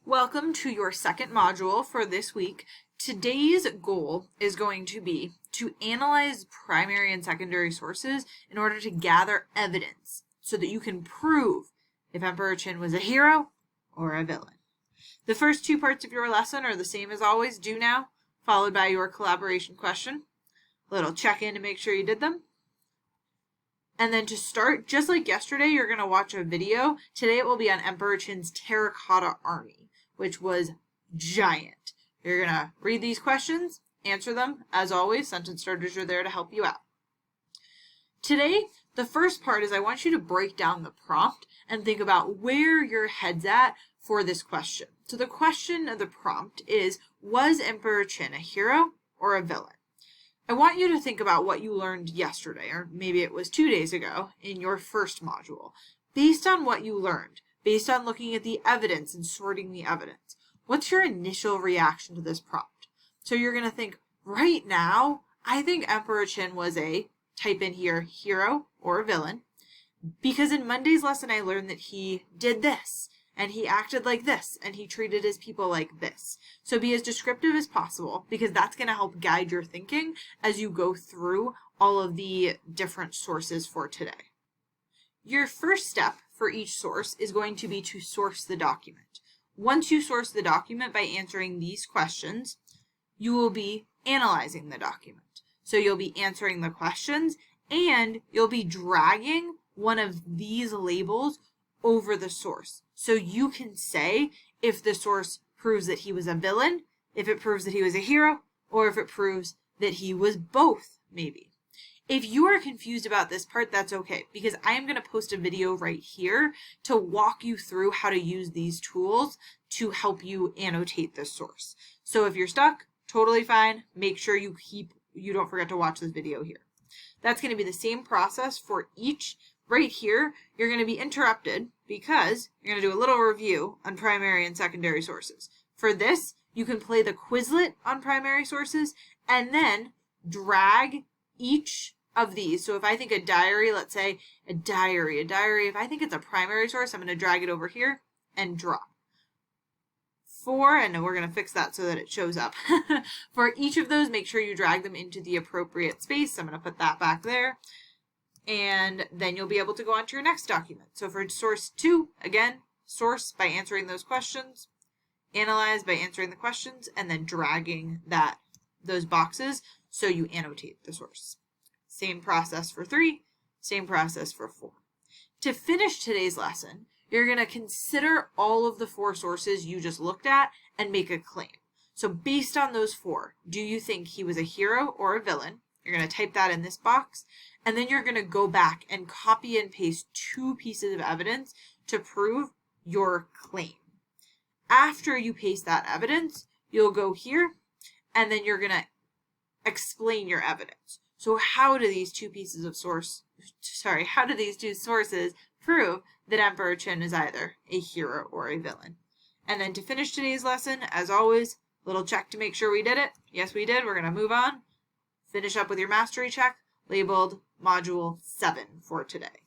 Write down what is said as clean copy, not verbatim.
Welcome to your second module for this week. Today's goal is going to be to analyze primary and secondary sources in order to gather evidence so that you can prove if Emperor Qin was a hero or a villain. The first two parts of your lesson are the same as always, do now, followed by your collaboration question. A little check-in to make sure you did them. And then to start, just like yesterday, you're going to watch a video. Today it will be on Emperor Qin's terracotta army, which was giant. You're going to read these questions, answer them. As always, sentence starters are there to help you out. Today, the first part is I want you to break down the prompt and think about where your head's at for this question. So the question of the prompt is, was Emperor Qin a hero or a villain? I want you to think about what you learned yesterday, or maybe it was 2 days ago, in your first module. Based on what you learned, based on looking at the evidence and sorting the evidence, what's your initial reaction to this prompt? So you're going to think, right now, I think Emperor Qin was a, type in here, hero or a villain, because in Monday's lesson I learned that he did this, and he acted like this, and he treated his people like this. So be as descriptive as possible, because that's going to help guide your thinking as you go through all of the different sources for today. Your first step for each source is going to be to source the document. Once you source the document by answering these questions, you will be analyzing the document. So you'll be answering the questions, and you'll be dragging one of these labels over the source. So you can say if the source proves that he was a villain, if it proves that he was a hero, or if it proves that he was both, maybe. If you are confused about this part, that's okay, because I am going to post a video right here to walk you through how to use these tools to help you annotate this source. So if you're stuck, totally fine. Make sure you don't forget to watch this video here. That's going to be the same process for each. Right here, you're going to be interrupted because you're going to do a little review on primary and secondary sources. For this, you can play the Quizlet on primary sources and then drag each of these. So if I think a diary, let's say a diary, if I think it's a primary source, I'm going to drag it over here and drop. And we're going to fix that so that it shows up. For each of those, make sure you drag them into the appropriate space. I'm going to put that back there. And then you'll be able to go on to your next document. So for source 2, again, source by answering those questions, analyze by answering the questions, and then dragging those boxes so you annotate the source. Same process for 3, same process for 4. To finish today's lesson, you're going to consider all of the 4 sources you just looked at and make a claim. So based on those 4, do you think he was a hero or a villain? You're going to type that in this box, and then you're going to go back and copy and paste 2 pieces of evidence to prove your claim. After you paste that evidence, you'll go here, and then you're going to explain your evidence. So how do these 2 sources prove that Emperor Qin is either a hero or a villain? And then to finish today's lesson, as always, little check to make sure we did it. Yes, we did. We're going to move on. Finish up with your mastery check labeled Module 7 for today.